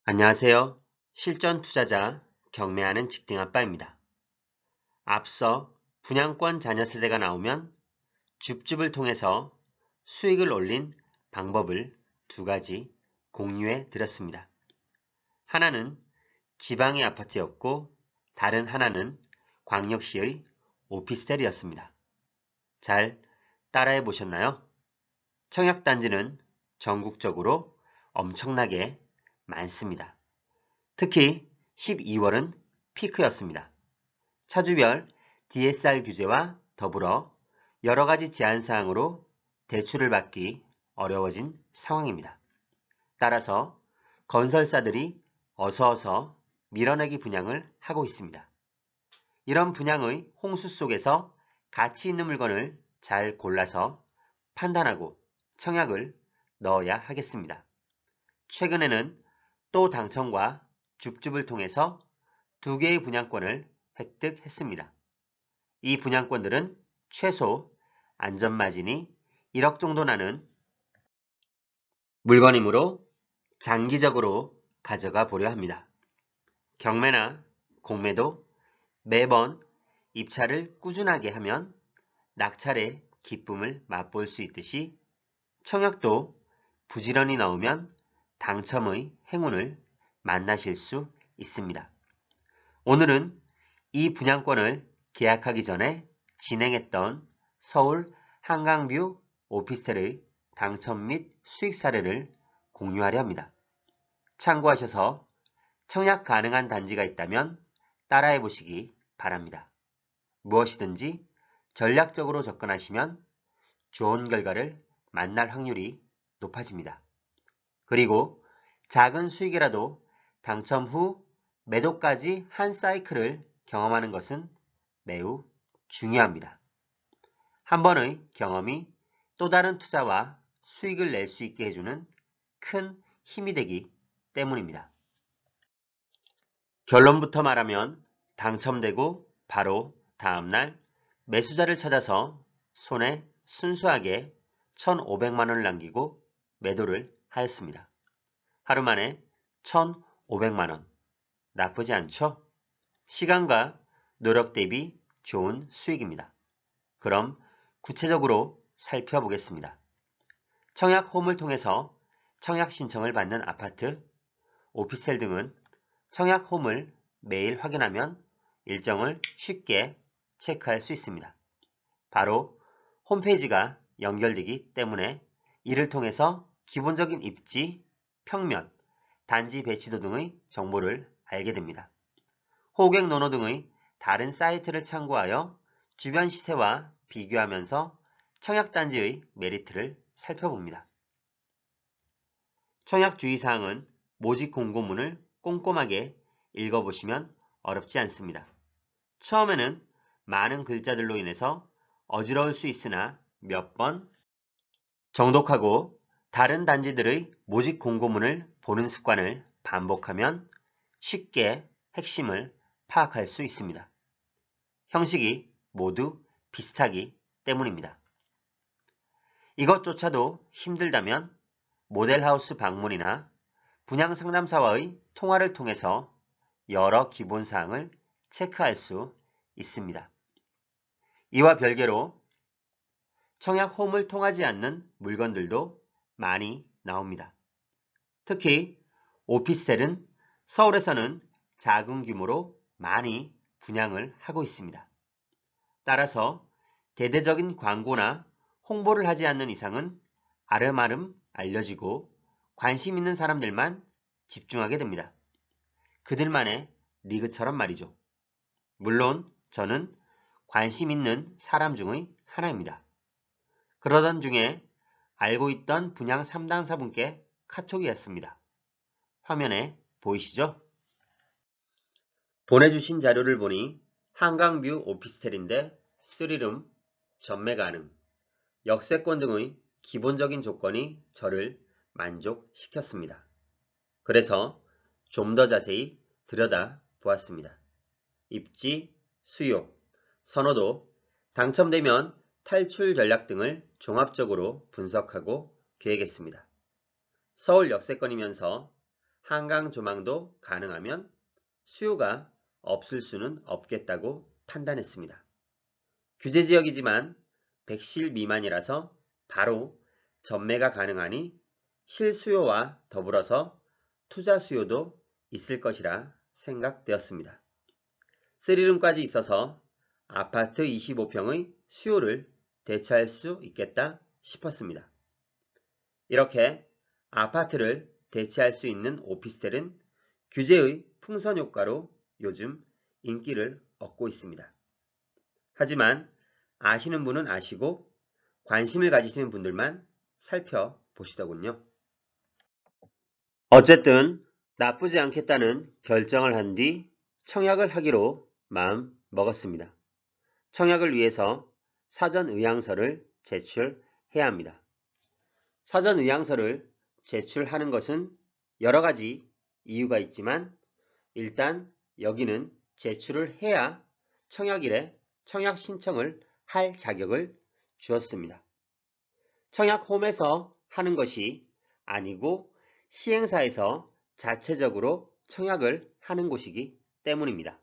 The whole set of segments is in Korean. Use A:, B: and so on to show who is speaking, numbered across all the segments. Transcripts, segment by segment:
A: 안녕하세요. 실전 투자자 경매하는 직딩 아빠입니다. 앞서 분양권 자녀 세대가 나오면 줍줍을 통해서 수익을 올린 방법을 두 가지 공유해 드렸습니다. 하나는 지방의 아파트였고 다른 하나는 광역시의 오피스텔이었습니다. 잘 따라해 보셨나요? 청약단지는 전국적으로 엄청나게 많습니다. 특히 12월은 피크였습니다. 차주별 DSR 규제와 더불어 여러가지 제한사항으로 대출을 받기 어려워진 상황입니다. 따라서 건설사들이 어서어서 밀어내기 분양을 하고 있습니다. 이런 분양의 홍수 속에서 가치 있는 물건을 잘 골라서 판단하고 청약을 넣어야 하겠습니다. 최근에는 또 당첨과 줍줍을 통해서 두 개의 분양권을 획득했습니다. 이 분양권들은 최소 안전마진이 1억 정도 나는 물건이므로 장기적으로 가져가 보려 합니다. 경매나 공매도 매번 입찰을 꾸준하게 하면 낙찰의 기쁨을 맛볼 수 있듯이 청약도 부지런히 넣으면 당첨의 행운을 만나실 수 있습니다. 오늘은 이 분양권을 계약하기 전에 진행했던 서울 한강뷰 오피스텔의 당첨 및 수익 사례를 공유하려 합니다. 참고하셔서 청약 가능한 단지가 있다면 따라해 보시기 바랍니다. 무엇이든지 전략적으로 접근하시면 좋은 결과를 만날 확률이 높아집니다. 그리고 작은 수익이라도 당첨 후 매도까지 한 사이클을 경험하는 것은 매우 중요합니다. 한 번의 경험이 또 다른 투자와 수익을 낼 수 있게 해주는 큰 힘이 되기 때문입니다. 결론부터 말하면 당첨되고 바로 다음날 매수자를 찾아서 손에 순수하게 1,500만 원을 남기고 매도를 하였습니다. 하루 만에 1,500만 원. 나쁘지 않죠? 시간과 노력 대비 좋은 수익입니다. 그럼 구체적으로 살펴보겠습니다. 청약 홈을 통해서 청약 신청을 받는 아파트, 오피스텔 등은 청약 홈을 매일 확인하면 일정을 쉽게 체크할 수 있습니다. 바로 홈페이지가 연결되기 때문에 이를 통해서 기본적인 입지, 평면, 단지 배치도 등의 정보를 알게 됩니다. 호객 논어 등의 다른 사이트를 참고하여 주변 시세와 비교하면서 청약단지의 메리트를 살펴봅니다. 청약 주의사항은 모집 공고문을 꼼꼼하게 읽어보시면 어렵지 않습니다. 처음에는 많은 글자들로 인해서 어지러울 수 있으나 몇 번 정독하고 다른 단지들의 모집 공고문을 보는 습관을 반복하면 쉽게 핵심을 파악할 수 있습니다. 형식이 모두 비슷하기 때문입니다. 이것조차도 힘들다면 모델하우스 방문이나 분양상담사와의 통화를 통해서 여러 기본사항을 체크할 수 있습니다. 이와 별개로 청약 홈을 통하지 않는 물건들도 많이 나옵니다. 특히 오피스텔은 서울에서는 작은 규모로 많이 분양을 하고 있습니다. 따라서 대대적인 광고나 홍보를 하지 않는 이상은 아름아름 알려지고 관심 있는 사람들만 집중하게 됩니다. 그들만의 리그처럼 말이죠. 물론 저는 관심 있는 사람 중의 하나입니다. 그러던 중에 알고 있던 분양 3당사분께 카톡이 왔습니다. 화면에 보이시죠? 보내주신 자료를 보니 한강뷰 오피스텔인데 3룸, 전매 가능, 역세권 등의 기본적인 조건이 저를 만족시켰습니다. 그래서 좀 더 자세히 들여다 보았습니다. 입지, 수요, 선호도, 당첨되면 탈출 전략 등을 종합적으로 분석하고 계획했습니다. 서울 역세권이면서 한강 조망도 가능하면 수요가 없을 수는 없겠다고 판단했습니다. 규제지역이지만 100실 미만이라서 바로 전매가 가능하니 실수요와 더불어서 투자 수요도 있을 것이라 생각되었습니다. 3룸까지 있어서 아파트 25평의 수요를 대체할 수 있겠다 싶었습니다. 이렇게 아파트를 대체할 수 있는 오피스텔은 규제의 풍선 효과로 요즘 인기를 얻고 있습니다. 하지만 아시는 분은 아시고 관심을 가지시는 분들만 살펴보시더군요. 어쨌든 나쁘지 않겠다는 결정을 한 뒤 청약을 하기로 마음 먹었습니다. 청약을 위해서 사전 의향서를 제출해야 합니다. 사전 의향서를 제출하는 것은 여러 가지 이유가 있지만 일단 여기는 제출을 해야 청약일에 청약 신청을 할 자격을 주었습니다. 청약홈에서 하는 것이 아니고 시행사에서 자체적으로 청약을 하는 곳이기 때문입니다.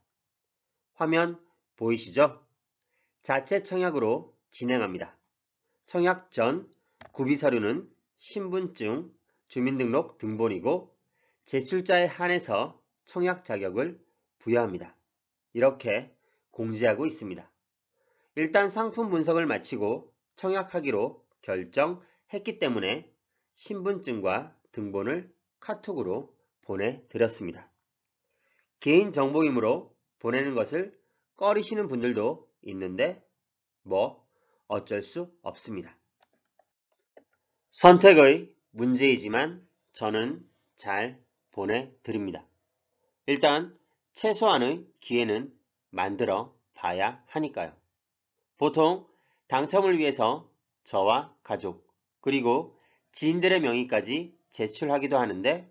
A: 화면 보이시죠? 자체 청약으로 진행합니다. 청약 전 구비서류는 신분증, 주민등록 등본이고 제출자에 한해서 청약 자격을 부여합니다. 이렇게 공지하고 있습니다. 일단 상품 분석을 마치고 청약하기로 결정했기 때문에 신분증과 등본을 카톡으로 보내드렸습니다. 개인정보이므로 보내는 것을 꺼리시는 분들도 있는데 뭐 어쩔 수 없습니다. 선택의 문제이지만 저는 잘 보내드립니다. 일단 최소한의 기회는 만들어 봐야 하니까요. 보통 당첨을 위해서 저와 가족 그리고 지인들의 명의까지 제출하기도 하는데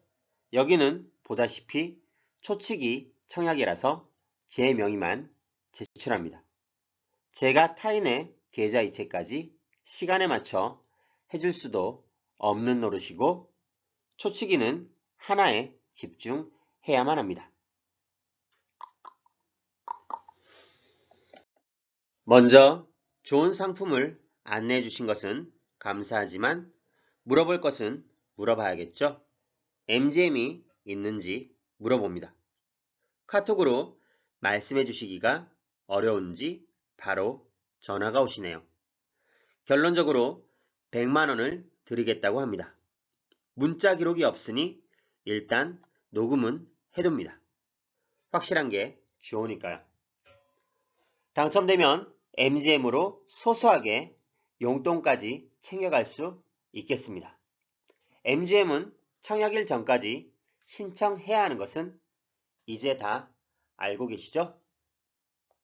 A: 여기는 보다시피 초치기 청약이라서 제 명의만 제출합니다. 제가 타인의 계좌이체까지 시간에 맞춰 해줄 수도 없는 노릇이고 초치기는 하나에 집중해야만 합니다. 먼저 좋은 상품을 안내해 주신 것은 감사하지만 물어볼 것은 물어봐야겠죠? MGM이 있는지 물어봅니다. 카톡으로 말씀해 주시기가 어려운지 바로 전화가 오시네요. 결론적으로 100만원을 드리겠다고 합니다. 문자 기록이 없으니 일단 녹음은 해둡니다. 확실한 게 좋으니까요. 당첨되면 MGM으로 소소하게 용돈까지 챙겨갈 수 있겠습니다. MGM은 청약일 전까지 신청해야 하는 것은 이제 다 알고 계시죠?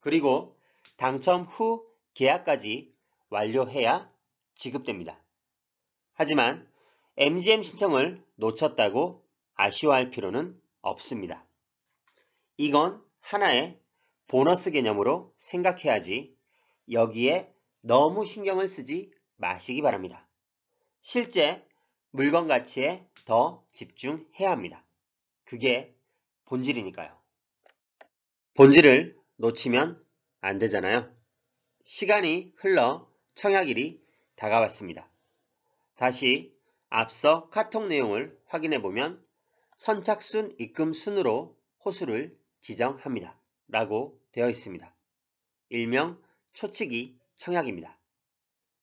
A: 그리고 당첨 후 계약까지 완료해야 지급됩니다. 하지만 MGM 신청을 놓쳤다고 아쉬워할 필요는 없습니다. 이건 하나의 보너스 개념으로 생각해야지 여기에 너무 신경을 쓰지 마시기 바랍니다. 실제 물건 가치에 더 집중해야 합니다. 그게 본질이니까요. 본질을 놓치면 안 되잖아요. 시간이 흘러 청약일이 다가왔습니다. 다시 앞서 카톡 내용을 확인해 보면 선착순 입금 순으로 호수를 지정합니다. 라고 되어 있습니다. 일명 초치기 청약입니다.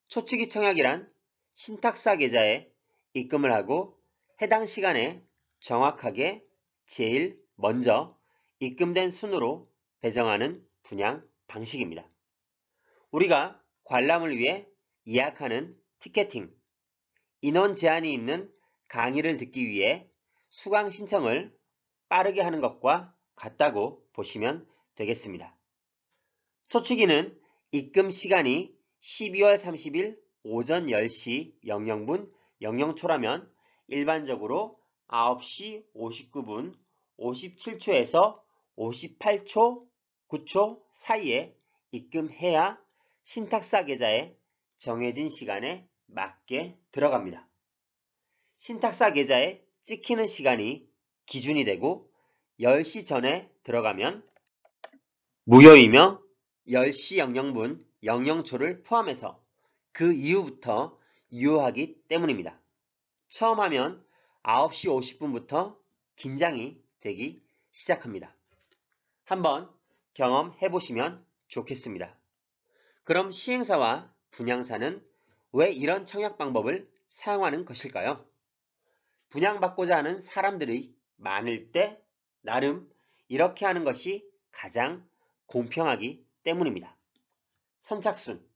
A: 초치기 청약이란 신탁사 계좌에 입금을 하고 해당 시간에 정확하게 제일 먼저 입금된 순으로 배정하는 분양 방식입니다. 우리가 관람을 위해 예약하는 티켓팅, 인원 제한이 있는 강의를 듣기 위해 수강 신청을 빠르게 하는 것과 같다고 보시면 되겠습니다. 초치기는 입금 시간이 12월 30일 오전 10시 00분 00초라면 일반적으로 9시 59분 57초에서 58초 9초 사이에 입금해야 신탁사 계좌에 정해진 시간에 맞게 들어갑니다. 신탁사 계좌에 찍히는 시간이 기준이 되고 10시 전에 들어가면 무효이며 10시 00분 00초를 포함해서 그 이후부터 유효하기 때문입니다. 처음 하면 9시 50분부터 긴장이 되기 시작합니다. 한번 경험해 보시면 좋겠습니다. 그럼 시행사와 분양사는 왜 이런 청약 방법을 사용하는 것일까요? 분양받고자 하는 사람들이 많을 때 나름 이렇게 하는 것이 가장 공평하기 때문입니다. 선착순,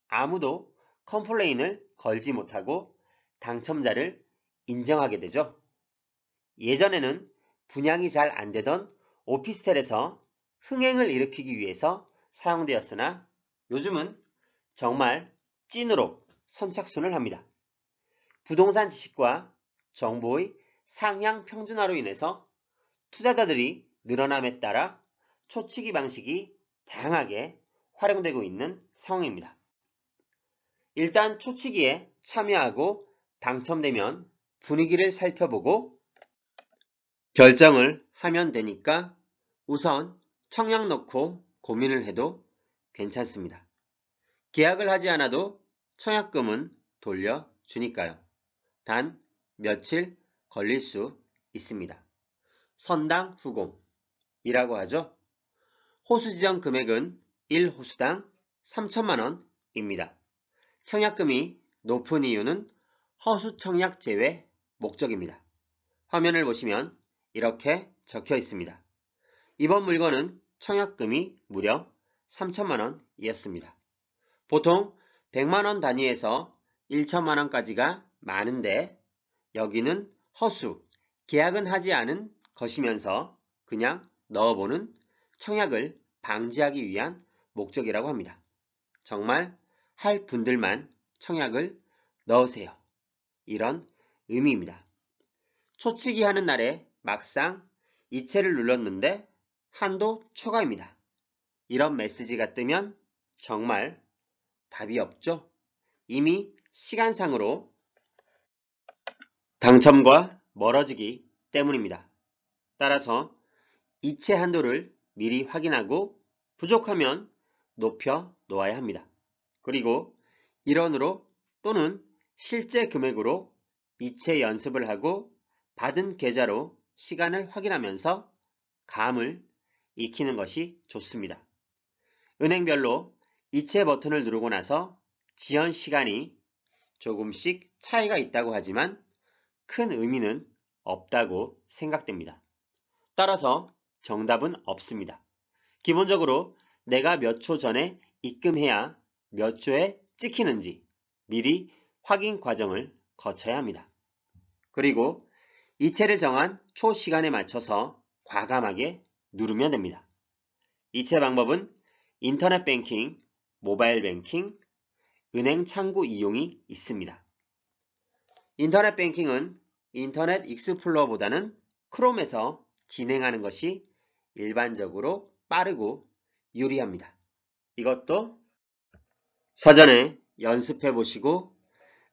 A: 아무도 컴플레인을 걸지 못하고 당첨자를 인정하게 되죠. 예전에는 분양이 잘 안되던 오피스텔에서 흥행을 일으키기 위해서 사용되었으나 요즘은 정말 찐으로 선착순을 합니다. 부동산 지식과 정보의 상향 평준화로 인해서 투자자들이 늘어남에 따라 초치기 방식이 다양하게 활용되고 있는 상황입니다. 일단 초치기에 참여하고 당첨되면 분위기를 살펴보고 결정을 하면 되니까 우선 청약 넣고 고민을 해도 괜찮습니다. 계약을 하지 않아도 청약금은 돌려주니까요. 단 며칠 걸릴 수 있습니다. 선당 후공이라고 하죠. 호수 지정 금액은 1호수당 3천만원입니다. 청약금이 높은 이유는 허수 청약 제외 목적입니다. 화면을 보시면 이렇게 적혀 있습니다. 이번 물건은 청약금이 무려 3천만원이었습니다. 보통 100만원 단위에서 1천만원까지가 많은데 여기는 허수, 계약은 하지 않은 것이면서 그냥 넣어보는 청약을 방지하기 위한 목적이라고 합니다. 정말 할 분들만 청약을 넣으세요. 이런 의미입니다. 초치기 하는 날에 막상 이체를 눌렀는데 한도 초과입니다. 이런 메시지가 뜨면 정말 답이 없죠. 이미 시간상으로 당첨과 멀어지기 때문입니다. 따라서 이체 한도를 미리 확인하고 부족하면 높여 놓아야 합니다. 그리고 일원으로 또는 실제 금액으로 이체 연습을 하고 받은 계좌로 시간을 확인하면서 감을 익히는 것이 좋습니다. 은행별로 이체 버튼을 누르고 나서 지연 시간이 조금씩 차이가 있다고 하지만 큰 의미는 없다고 생각됩니다. 따라서 정답은 없습니다. 기본적으로 내가 몇 초 전에 입금해야 몇 초에 찍히는지 미리 확인 과정을 거쳐야 합니다. 그리고 이체를 정한 초 시간에 맞춰서 과감하게 누르면 됩니다. 이체 방법은 인터넷 뱅킹, 모바일 뱅킹, 은행 창구 이용이 있습니다. 인터넷 뱅킹은 인터넷 익스플로러보다는 크롬에서 진행하는 것이 일반적으로 빠르고 유리합니다. 이것도 사전에 연습해 보시고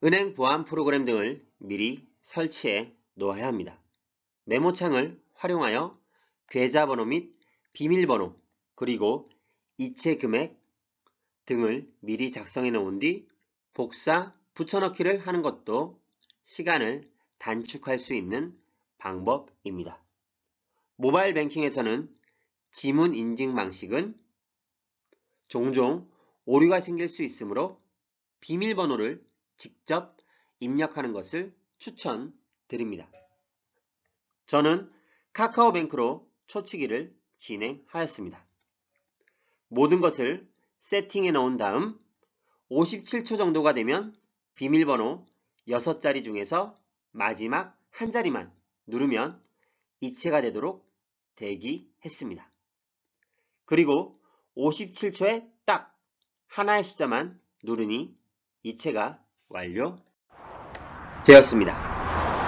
A: 은행 보안 프로그램 등을 미리 설치해 놓아야 합니다. 메모창을 활용하여 계좌번호 및 비밀번호 그리고 이체 금액 등을 미리 작성해 놓은 뒤 복사, 붙여넣기를 하는 것도 시간을 단축할 수 있는 방법입니다. 모바일 뱅킹에서는 지문 인증 방식은 종종 오류가 생길 수 있으므로 비밀번호를 직접 입력하는 것을 추천드립니다. 저는 카카오뱅크로 초치기를 진행하였습니다. 모든 것을 세팅해 놓은 다음 57초 정도가 되면 비밀번호 6자리 중에서 마지막 한 자리만 누르면 이체가 되도록 대기했습니다. 그리고 57초에 딱 하나의 숫자만 누르니 이체가 완료되었습니다.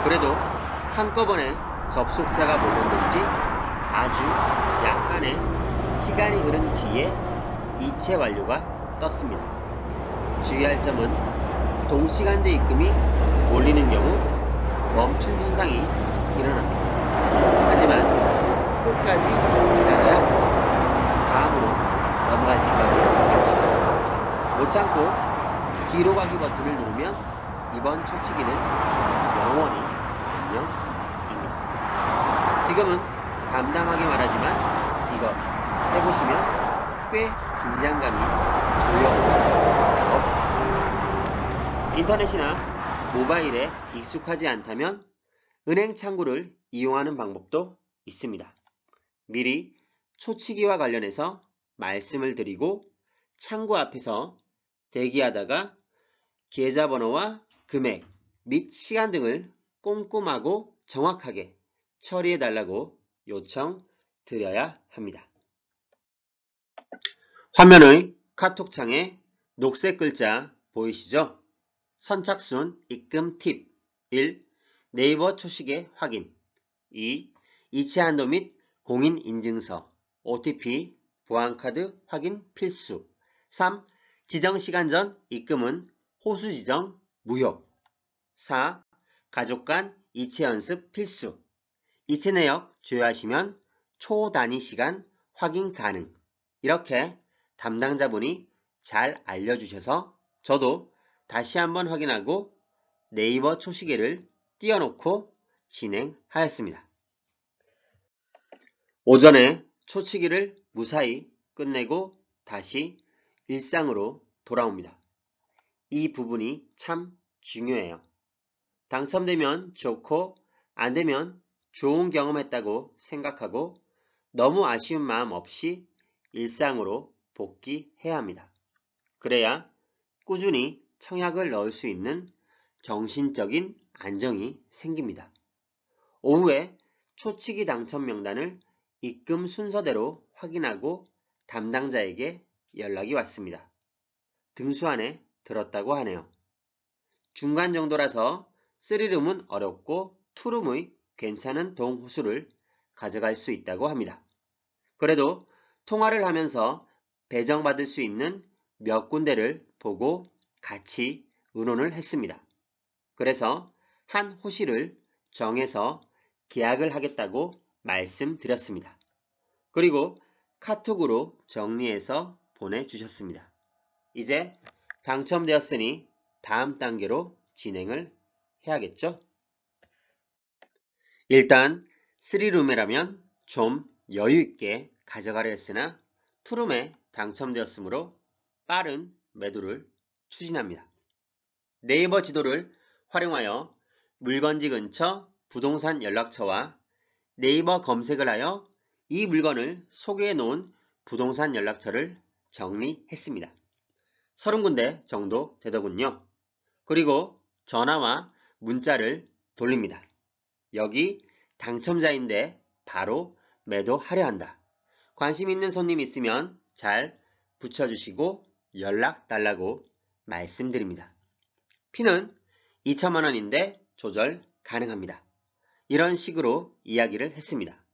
A: 그래도 한꺼번에 접속자가 몰렸는지 아주 약간의 시간이 흐른 뒤에 이체 완료가 떴습니다. 주의할 점은 동시간대 입금이 몰리는 경우 멈춤 현상이 일어납니다. 끝까지 기다려야 다음으로 넘어갈 때까지 기다리시고 못 참고 뒤로 가기 버튼을 누르면 이번 초치기는 영원히 안녕입니다. 지금은 담담하게 말하지만 이거 해보시면 꽤 긴장감이 조여오는 작업. 인터넷이나 모바일에 익숙하지 않다면 은행 창구를 이용하는 방법도 있습니다. 미리 초치기와 관련해서 말씀을 드리고 창구 앞에서 대기하다가 계좌번호와 금액 및 시간 등을 꼼꼼하고 정확하게 처리해달라고 요청드려야 합니다. 화면의 카톡창에 녹색 글자 보이시죠? 선착순 입금 팁 1. 네이버 초식의 확인 2. 이체 한도 및 공인인증서 OTP 보안카드 확인 필수 3. 지정시간 전 입금은 호수 지정 무효 4. 가족 간 이체 연습 필수 이체 내역 주요하시면 초단위 시간 확인 가능 이렇게 담당자분이 잘 알려주셔서 저도 다시 한번 확인하고 네이버 초시계를 띄워놓고 진행하였습니다. 오전에 초치기를 무사히 끝내고 다시 일상으로 돌아옵니다. 이 부분이 참 중요해요. 당첨되면 좋고 안 되면 좋은 경험했다고 생각하고 너무 아쉬운 마음 없이 일상으로 복귀해야 합니다. 그래야 꾸준히 청약을 넣을 수 있는 정신적인 안정이 생깁니다. 오후에 초치기 당첨 명단을 입금 순서대로 확인하고 담당자에게 연락이 왔습니다. 등수 안에 들었다고 하네요. 중간 정도라서 3룸은 어렵고 2룸의 괜찮은 동호수를 가져갈 수 있다고 합니다. 그래도 통화를 하면서 배정받을 수 있는 몇 군데를 보고 같이 의논을 했습니다. 그래서 한 호실을 정해서 계약을 하겠다고 말씀드렸습니다. 그리고 카톡으로 정리해서 보내주셨습니다. 이제 당첨되었으니 다음 단계로 진행을 해야겠죠? 일단 3룸이라면 좀 여유있게 가져가려 했으나 2룸에 당첨되었으므로 빠른 매도를 추진합니다. 네이버 지도를 활용하여 물건지 근처 부동산 연락처와 네이버 검색을 하여 이 물건을 소개해 놓은 부동산 연락처를 정리했습니다. 30군데 정도 되더군요. 그리고 전화와 문자를 돌립니다. 여기 당첨자인데 바로 매도하려 한다. 관심 있는 손님 있으면 잘 붙여주시고 연락 달라고 말씀드립니다. 피는 2천만원인데 조절 가능합니다. 이런 식으로 이야기를 했습니다.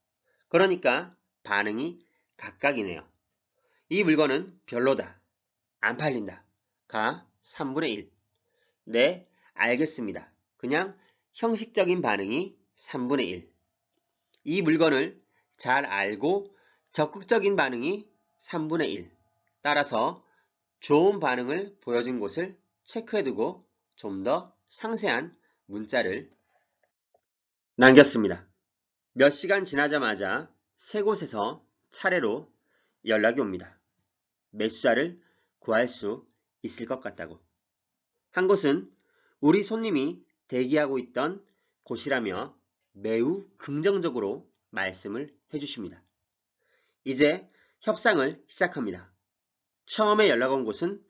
A: 그러니까 반응이 각각이네요. 이 물건은 별로다. 안 팔린다. 가 3분의 1. 네, 알겠습니다. 그냥 형식적인 반응이 3분의 1. 이 물건을 잘 알고 적극적인 반응이 3분의 1. 따라서 좋은 반응을 보여준 곳을 체크해두고 좀 더 상세한 문자를 남겼습니다. 몇 시간 지나자마자 세 곳에서 차례로 연락이 옵니다. 매수자를 구할 수 있을 것 같다고. 한 곳은 우리 손님이 대기하고 있던 곳이라며 매우 긍정적으로 말씀을 해주십니다. 이제 협상을 시작합니다. 처음에 연락 온 곳은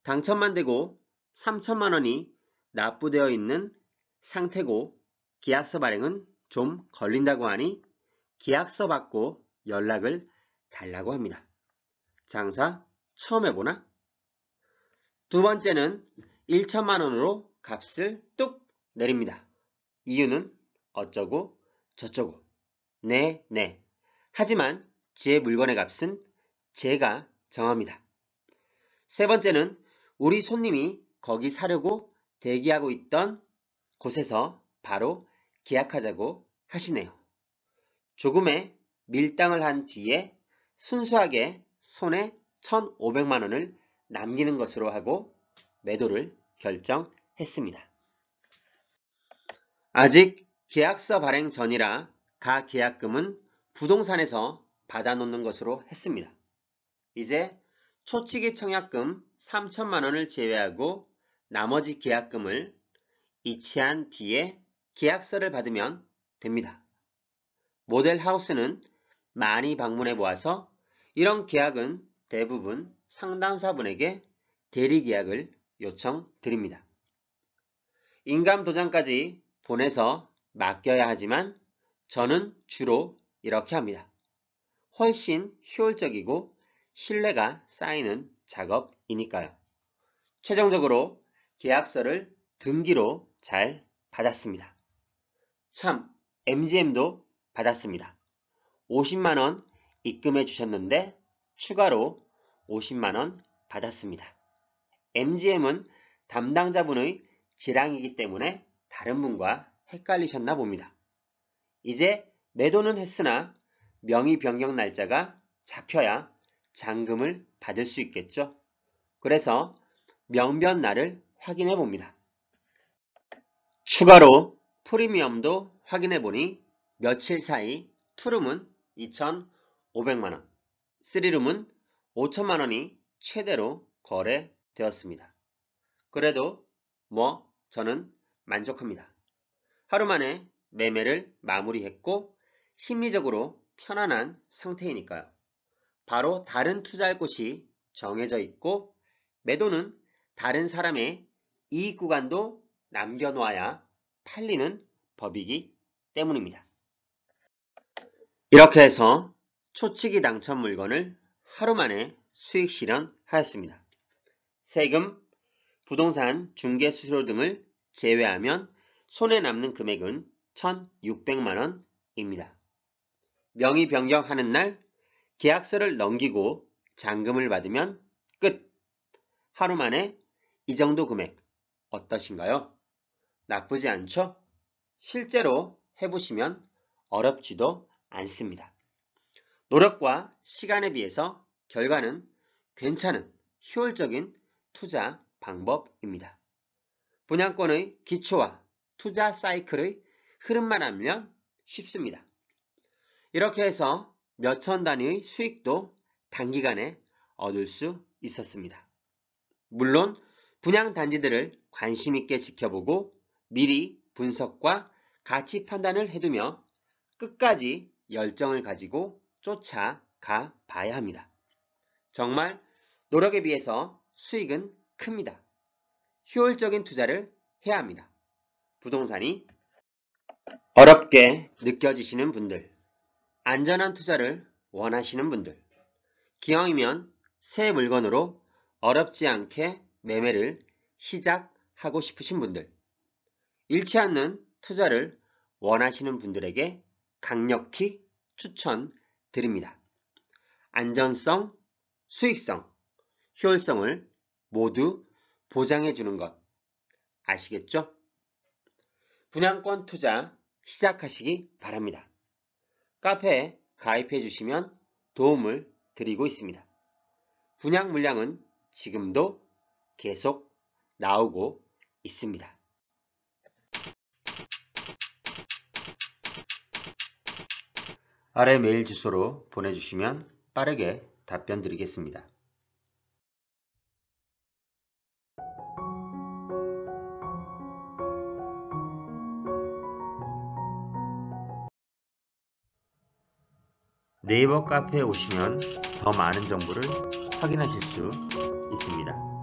A: 당첨만 되고 3천만 원이 납부되어 있는 상태고 계약서 발행은 좀 걸린다고 하니 계약서 받고 연락을 달라고 합니다. 장사 처음 해보나? 두 번째는 1천만 원으로 값을 뚝 내립니다. 이유는 어쩌고 저쩌고. 네. 하지만 제 물건의 값은 제가 정합니다. 세 번째는 우리 손님이 거기 사려고 대기하고 있던 곳에서 바로 계약하자고 하시네요. 조금의 밀당을 한 뒤에 순수하게 손에 1,500만 원을 남기는 것으로 하고 매도를 결정했습니다. 아직 계약서 발행 전이라 가계약금은 부동산에서 받아놓는 것으로 했습니다. 이제 초치기 청약금 3천만 원을 제외하고 나머지 계약금을 이체한 뒤에 계약서를 받으면 됩니다. 모델하우스는 많이 방문해 보아서 이런 계약은 대부분 상담사분에게 대리계약을 요청드립니다. 인감도장까지 보내서 맡겨야 하지만 저는 주로 이렇게 합니다. 훨씬 효율적이고 신뢰가 쌓이는 작업이니까요. 최종적으로 계약서를 등기로 잘 받았습니다. 참 MGM도 받았습니다. 50만원 입금해 주셨는데 추가로 50만원 받았습니다. MGM은 담당자분의 지랑이기 때문에 다른 분과 헷갈리셨나 봅니다. 이제 매도는 했으나 명의 변경 날짜가 잡혀야 잔금을 받을 수 있겠죠. 그래서 명변날을 확인해 봅니다. 추가로 프리미엄도 확인해 보니 며칠 사이 투룸은 2,500만원, 3룸은 5천만원이 최대로 거래되었습니다. 그래도 저는 만족합니다. 하루 만에 매매를 마무리했고 심리적으로 편안한 상태이니까요. 바로 다른 투자할 곳이 정해져 있고 매도는 다른 사람의 이익 구간도 남겨놓아야 팔리는 법이기 때문입니다. 이렇게 해서 초치기 당첨 물건을 하루 만에 수익 실현하였습니다. 세금, 부동산 중개 수수료 등을 제외하면 손에 남는 금액은 1,600만원입니다. 명의 변경하는 날 계약서를 넘기고 잔금을 받으면 끝! 하루 만에 이 정도 금액 어떠신가요? 나쁘지 않죠? 실제로 해보시면 어렵지도 않습니다. 노력과 시간에 비해서 결과는 괜찮은 효율적인 투자 방법입니다. 분양권의 기초와 투자 사이클의 흐름만 알면 쉽습니다. 이렇게 해서 몇천 단위의 수익도 단기간에 얻을 수 있었습니다. 물론 분양단지들을 관심 있게 지켜보고 미리 분석과 가치 판단을 해두며 끝까지 열정을 가지고 쫓아가 봐야 합니다. 정말 노력에 비해서 수익은 큽니다. 효율적인 투자를 해야 합니다. 부동산이 어렵게 느껴지시는 분들, 안전한 투자를 원하시는 분들, 기왕이면 새 물건으로 어렵지 않게 매매를 시작하고 싶으신 분들, 잃지 않는 투자를 원하시는 분들에게 강력히 추천드립니다. 안전성, 수익성, 효율성을 모두 보장해주는 것 아시겠죠? 분양권 투자 시작하시기 바랍니다. 카페에 가입해 주시면 도움을 드리고 있습니다. 분양 물량은 지금도 계속 나오고 있습니다. 아래 메일 주소로 보내주시면 빠르게 답변 드리겠습니다. 네이버 카페에 오시면 더 많은 정보를 확인하실 수 있습니다.